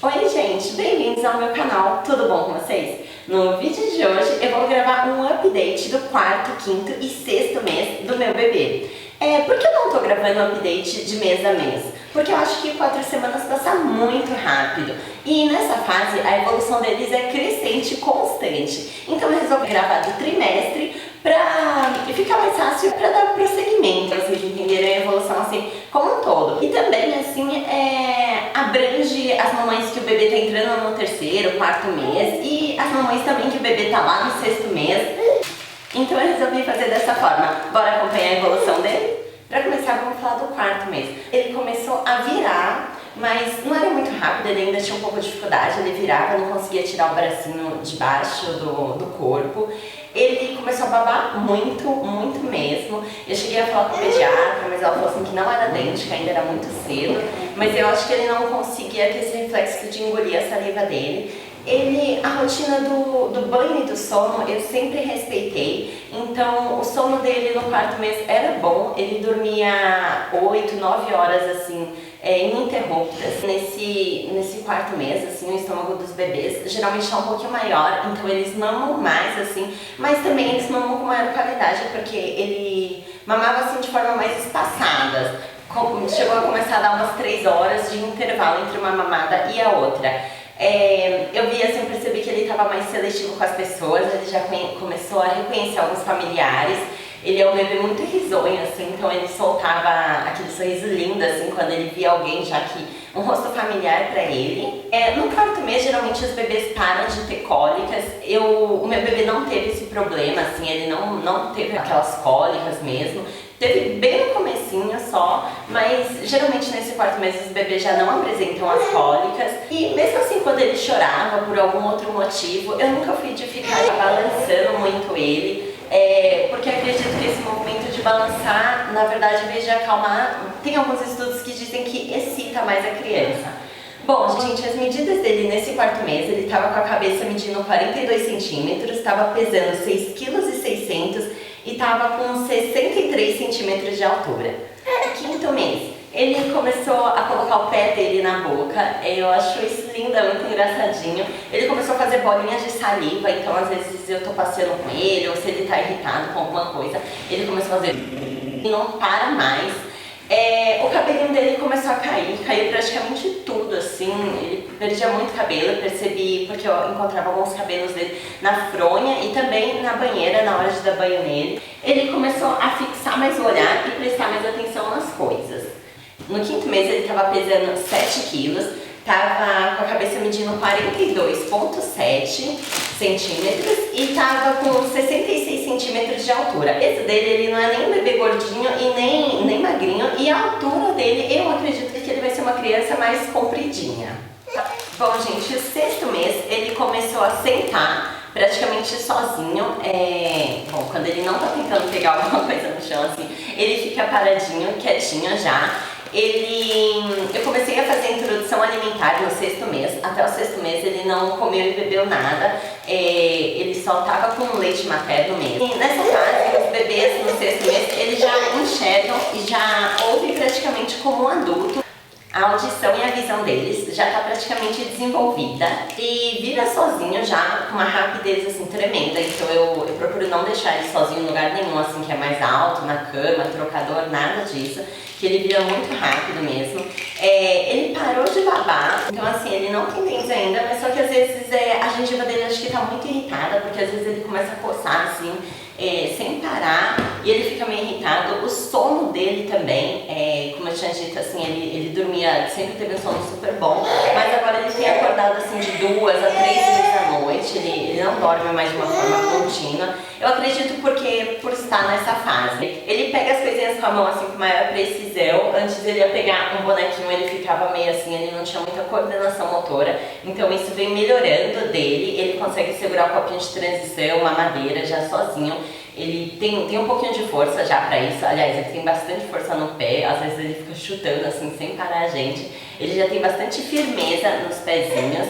Oi gente, bem-vindos ao meu canal, tudo bom com vocês? No vídeo de hoje eu vou gravar um update do quarto, quinto e sexto mês do meu bebê. Por que eu não tô gravando update de mês a mês? Porque eu acho que 4 semanas passa muito rápido e nessa fase a evolução deles é crescente e constante. Então eu resolvi gravar do trimestre pra ficar mais fácil para dar prosseguimento, pra vocês entenderem a evolução assim como um todo. E também assim abrange as mamães que o bebê tá entrando no terceiro, quarto mês e as mamães também que o bebê tá lá no sexto mês. Então eu resolvi fazer dessa forma. Bora acompanhar a evolução dele? Pra começar, vamos falar do quarto mês. Ele começou a virar, mas não era muito rápido, ele ainda tinha um pouco de dificuldade, ele virava, não conseguia tirar o bracinho de baixo do corpo. Ele começou a babar muito, muito mesmo. Eu cheguei a falar com a pediatra, mas ela falou assim que não era dente, que ainda era muito cedo. Mas eu acho que ele não conseguia ter esse reflexo de engolir a saliva dele. A rotina do banho e do sono eu sempre respeitei, então o sono dele no quarto mês era bom, ele dormia 8, 9 horas assim, ininterruptas. Nesse quarto mês, assim, o estômago dos bebês geralmente está um pouquinho maior, então eles mamam mais, assim, mas também eles mamam com maior qualidade, porque ele mamava assim de forma mais espaçada. Chegou a começar a dar umas 3 horas de intervalo entre uma mamada e a outra. Eu vi assim, percebi que ele estava mais seletivo com as pessoas, ele já começou a reconhecer alguns familiares. Ele é um bebê muito risonho, assim, então ele soltava aquele sorriso lindo, assim, quando ele via alguém, já que um rosto familiar para ele. No quarto mês, geralmente os bebês param de ter cólicas. O meu bebê não teve esse problema, assim, ele não teve aquelas cólicas mesmo. Teve bem no comecinho só, mas geralmente nesse quarto mês os bebês já não apresentam as cólicas. E mesmo assim, quando ele chorava por algum outro motivo, eu nunca fui de ficar balançando muito ele, porque acredito que esse movimento de balançar, na verdade, em vez de acalmar, tem alguns estudos que dizem que excita mais a criança. Bom, gente, as medidas dele nesse quarto mês, ele estava com a cabeça medindo 42 centímetros, estava pesando 6,6 kg e estava com 63 centímetros de altura. Quinto mês, ele começou a colocar o pé dele na boca, eu acho isso lindo, é muito engraçadinho. Ele começou a fazer bolinhas de saliva, então às vezes eu tô passeando com ele, ou se ele tá irritado com alguma coisa, ele começou a fazer e não para mais. O cabelinho dele começou a cair, caiu praticamente tudo, assim, ele perdia muito cabelo, eu percebi porque eu encontrava alguns cabelos dele na fronha e também na banheira na hora de dar banho nele. Ele começou a fixar mais o olhar e prestar mais atenção nas coisas. No quinto mês ele estava pesando 7 quilos, estava com a cabeça medindo 42,7 centímetros e estava com 66 centímetros de altura. Esse dele, ele não é nem um bebê gordinho e nem magrinho, e a altura dele, eu acredito que ele vai ser uma criança mais compridinha. Bom, gente, o sexto mês ele começou a sentar praticamente sozinho. Bom, quando ele não tá tentando pegar alguma coisa no chão, assim, ele fica paradinho, quietinho já. Eu comecei a fazer a introdução alimentar no sexto mês. Até o sexto mês ele não comeu e bebeu nada, ele só estava com leite materno mesmo. E nessa fase, os bebês no sexto mês, eles já enxergam e já ouvem praticamente como um adulto. A audição e a visão deles já está praticamente desenvolvida e vira sozinho já com uma rapidez assim tremenda. Então eu procuro não deixar ele sozinho em lugar nenhum, assim, que é mais alto, na cama, trocador, nada disso, que ele vira muito rápido mesmo. Ele parou de babar, então assim, ele não tem dentes ainda, mas só que às vezes a gengiva dele acho que está muito irritada, porque às vezes ele começa a coçar assim, sem parar, e ele fica meio irritado. O sono dele também, como eu tinha dito, assim, ele dormia, sempre teve um sono super bom, mas agora ele tem acordado assim de 2 a 3 vezes à noite, ele não dorme mais de uma forma contínua. Eu acredito porque por estar nessa fase. Ele pega as coisinhas com a mão assim com maior precisão. Antes ele ia pegar um bonequinho, ele ficava meio assim, ele não tinha muita coordenação motora, então isso vem melhorando dele. Ele consegue segurar o copinho de transição, uma madeira já sozinho. Ele tem um pouquinho de força já pra isso, aliás, ele tem bastante força no pé, às vezes ele fica chutando assim sem parar a gente. Ele já tem bastante firmeza nos pezinhos.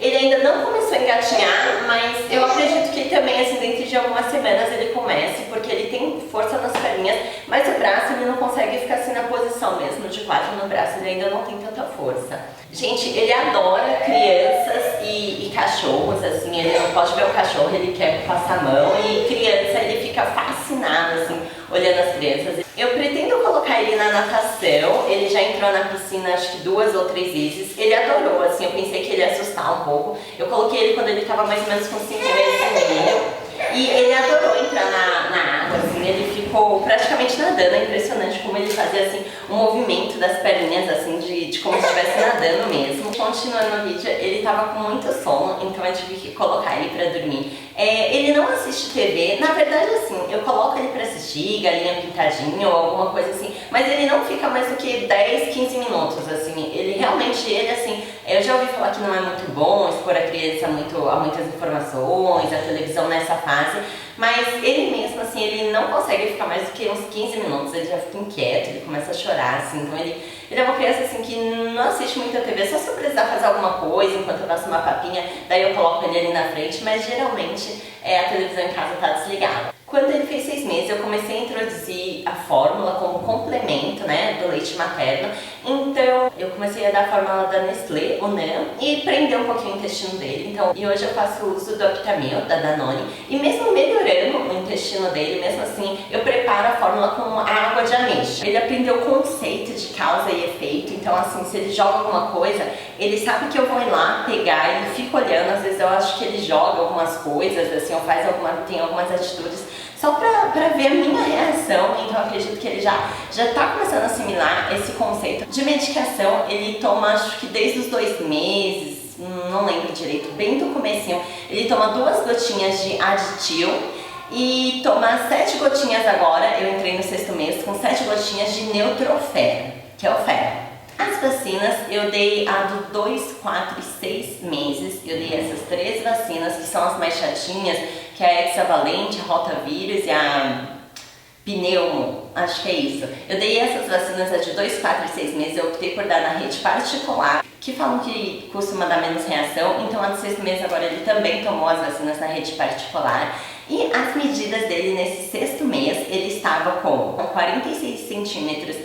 Ele ainda não começou a engatinhar, mas eu acredito que também, assim, dentro de algumas semanas ele comece, porque ele tem força nas perninhas, mas o braço ele não consegue ficar assim na posição mesmo de quatro no braço, ele ainda não tem tanta força. Gente, ele adora crianças e cachorros, assim, ele não pode ver o cachorro, ele quer passar a mão, e criança, ele fica fascinado, assim, olhando as crianças. Eu pretendo colocar ele na natação, ele já entrou na piscina acho que 2 ou 3 vezes, ele adorou, assim, eu pensei que ele ia assustar um pouco. Eu coloquei ele quando ele estava mais ou menos com 5 meses e meio, e ele adorou entrar na água, assim, ele ficou praticamente nadando. É impressionante como ele fazia, assim, o movimento das perninhas, assim, de como se estivesse nadando mesmo. Continuando o vídeo, ele estava com muito sono, então eu tive que colocar ele pra dormir. Ele não assiste TV, na verdade, assim, eu coloco ele pra assistir Galinha Pintadinha ou alguma coisa assim, mas ele não fica mais do que 10, 15 minutos, assim, ele realmente, assim, eu já ouvi falar que não é muito bom expor a criança a muitas informações, a televisão nessa fase, mas ele mesmo, assim, ele não consegue ficar mais do que uns 15 minutos, ele já fica inquieto, ele começa a chorar, assim, então ele é uma criança, assim, que não assiste muito a TV, só se eu precisar fazer alguma coisa, enquanto eu faço uma papinha, daí eu coloco ele ali na frente, mas geralmente a televisão em casa tá desligada. Quando ele fez 6 meses, eu comecei a introduzir a fórmula como complemento, né, do leite materno. Então, eu comecei a dar a fórmula da Nestlé, o NAN, e prender um pouquinho o intestino dele. Então, e hoje eu faço uso do Aptamil, da Danone, e mesmo melhorando o intestino dele, mesmo assim, eu preparo a fórmula com a água de ameixa. Ele aprendeu o conceito de causa e efeito, então assim, se ele joga alguma coisa, ele sabe que eu vou ir lá pegar, ele fica olhando, às vezes eu acho que ele joga algumas coisas, assim, ou tem algumas atitudes, só pra ver a minha reação. Então eu acredito que ele já tá começando a assimilar esse conceito de medicação. Ele toma, acho que desde os 2 meses, não lembro direito, bem do comecinho, ele toma 2 gotinhas de Aditil e toma 7 gotinhas agora, eu entrei no 6º mês, com 7 gotinhas de Neutrofero, que é o ferro. As vacinas, eu dei a do 2, 4 e 6 meses, eu dei essas 3 vacinas, que são as mais chatinhas, que é a hexavalente, a rotavírus e a pneumo, acho que é isso. Eu dei essas vacinas, a de 2, 4 e 6 meses, eu optei por dar na rede particular, que falam que costuma dar menos reação, então a de 6 meses agora ele também tomou as vacinas na rede particular. E as medidas dele nesse 6º mês, ele estava com 46 centímetros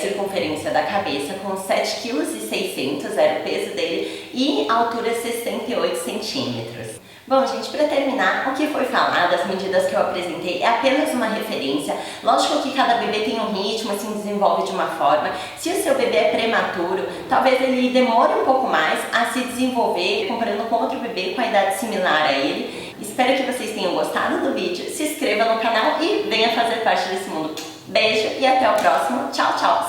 circunferência da cabeça, com 7,6 kg, era o peso dele, e altura 68 centímetros. Bom, gente, para terminar, o que foi falado, as medidas que eu apresentei, é apenas uma referência. Lógico que cada bebê tem um ritmo, se desenvolve de uma forma. Se o seu bebê é prematuro, talvez ele demore um pouco mais a se desenvolver, comparando com outro bebê com a idade similar a ele. Espero que vocês tenham gostado do vídeo, se inscreva no canal e venha fazer parte desse mundo. Beijo e até o próximo. Tchau, tchau!